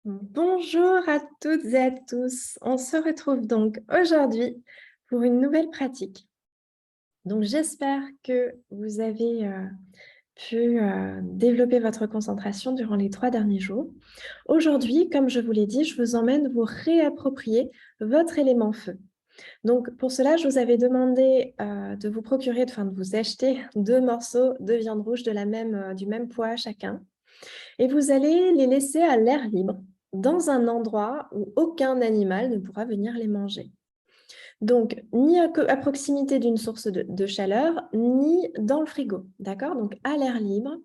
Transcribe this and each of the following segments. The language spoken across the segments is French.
Bonjour à toutes et à tous. On se retrouve donc aujourd'hui pour une nouvelle pratique. Donc j'espère que vous avez pu développer votre concentration durant les 3 derniers jours. Aujourd'hui, comme je vous l'ai dit, je vous emmène vous réapproprier votre élément feu. Donc pour cela, je vous avais demandé de vous procurer, enfin de vous acheter 2 morceaux de viande rouge du même poids chacun. Et vous allez les laisser à l'air libre, dans un endroit où aucun animal ne pourra venir les manger. Donc, ni à proximité d'une source de chaleur, ni dans le frigo, d'accord? Donc, à l'air libre.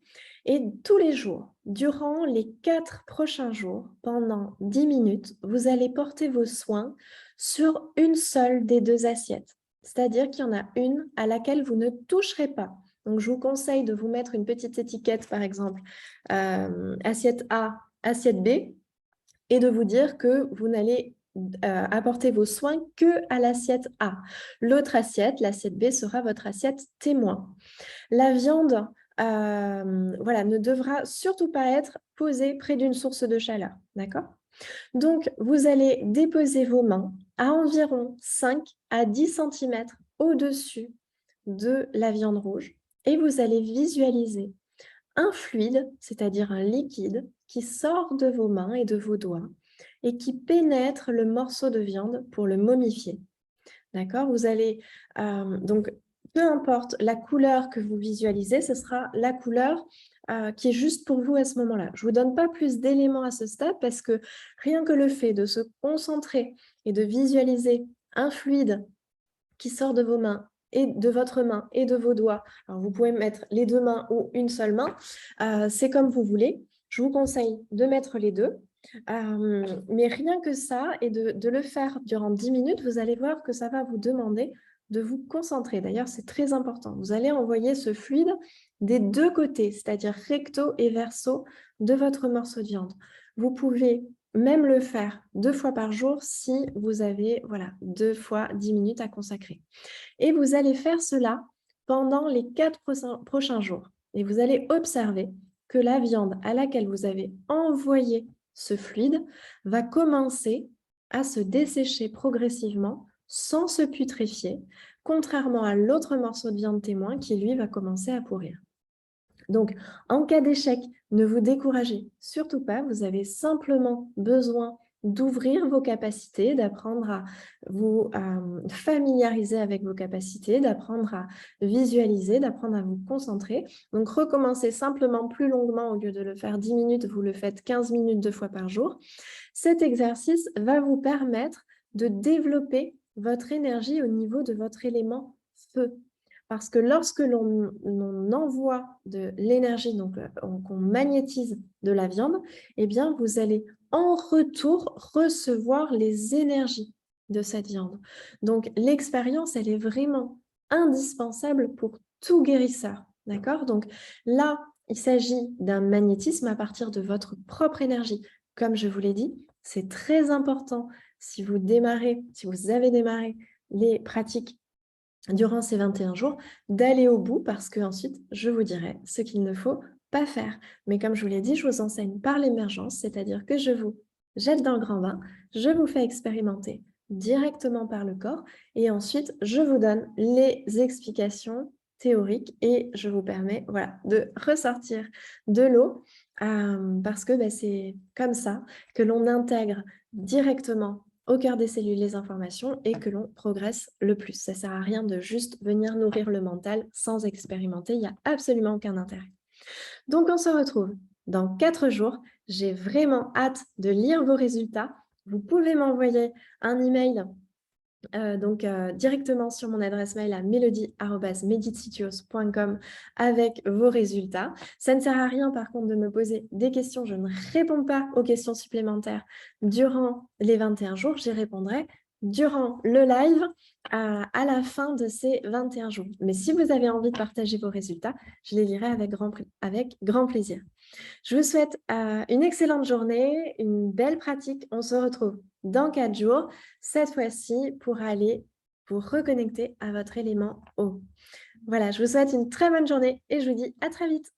Et tous les jours, durant les 4 prochains jours, pendant 10 minutes, vous allez porter vos soins sur une seule des 2 assiettes. C'est-à-dire qu'il y en a une à laquelle vous ne toucherez pas. Donc, je vous conseille de vous mettre une petite étiquette, par exemple, assiette A, assiette B, et de vous dire que vous n'allez apporter vos soins que à l'assiette A. L'autre assiette, l'assiette B, sera votre assiette témoin. La viande voilà, ne devra surtout pas être posée près d'une source de chaleur, d'accord? Donc, vous allez déposer vos mains à environ 5 à 10 centimètres au-dessus de la viande rouge et vous allez visualiser un fluide, c'est-à-dire un liquide, qui sort de vos mains et de vos doigts et qui pénètre le morceau de viande pour le momifier. D'accord? Vous allez, donc, peu importe la couleur que vous visualisez, ce sera la couleur qui est juste pour vous à ce moment-là. Je ne vous donne pas plus d'éléments à ce stade parce que rien que le fait de se concentrer et de visualiser un fluide qui sort de vos mains et de votre main et de vos doigts. Alors, vous pouvez mettre les 2 mains ou une seule main, c'est comme vous voulez. Je vous conseille de mettre les 2. Mais rien que ça, et de le faire durant 10 minutes, vous allez voir que ça va vous demander de vous concentrer. D'ailleurs, c'est très important. Vous allez envoyer ce fluide des 2 côtés, c'est-à-dire recto et verso de votre morceau de viande. Vous pouvez même le faire 2 fois par jour si vous avez 2 fois 10 minutes à consacrer. Et vous allez faire cela pendant les 4 prochains jours. Et vous allez observer que la viande à laquelle vous avez envoyé ce fluide va commencer à se dessécher progressivement sans se putréfier, contrairement à l'autre morceau de viande témoin qui, lui, va commencer à pourrir. Donc, en cas d'échec, ne vous découragez surtout pas. Vous avez simplement besoin d'ouvrir vos capacités, d'apprendre à vous familiariser avec vos capacités, d'apprendre à visualiser, d'apprendre à vous concentrer. Donc, recommencez simplement plus longuement. Au lieu de le faire 10 minutes, vous le faites 15 minutes 2 fois par jour. Cet exercice va vous permettre de développer votre énergie au niveau de votre élément feu. Parce que lorsque l'on envoie de l'énergie, donc qu'on magnétise de la viande, eh bien, vous allez en retour recevoir les énergies de cette viande. Donc, l'expérience, elle est vraiment indispensable pour tout guérisseur. D'accord? Donc là, il s'agit d'un magnétisme à partir de votre propre énergie. Comme je vous l'ai dit, c'est très important si vous avez démarré les pratiques durant ces 21 jours, d'aller au bout parce que ensuite je vous dirai ce qu'il ne faut pas faire. Mais comme je vous l'ai dit, je vous enseigne par l'émergence, c'est-à-dire que je vous jette dans le grand bain, je vous fais expérimenter directement par le corps et ensuite je vous donne les explications théoriques et je vous permets de ressortir de l'eau parce que c'est comme ça que l'on intègre directement au cœur des cellules les informations et que l'on progresse le plus. Ça ne sert à rien de juste venir nourrir le mental sans expérimenter. Il n'y a absolument aucun intérêt. Donc, on se retrouve dans 4 jours. J'ai vraiment hâte de lire vos résultats. Vous pouvez m'envoyer un email directement sur mon adresse mail à melody@meditsitios.com avec vos résultats. Ça ne sert à rien par contre de me poser des questions. Je ne réponds pas aux questions supplémentaires durant les 21 jours. J'y répondrai durant le live à la fin de ces 21 jours. Mais si vous avez envie de partager vos résultats, je les lirai avec grand plaisir. Je vous souhaite une excellente journée, une belle pratique. On se retrouve dans 4 jours, cette fois-ci pour aller vous reconnecter à votre élément eau. Voilà, je vous souhaite une très bonne journée et je vous dis à très vite.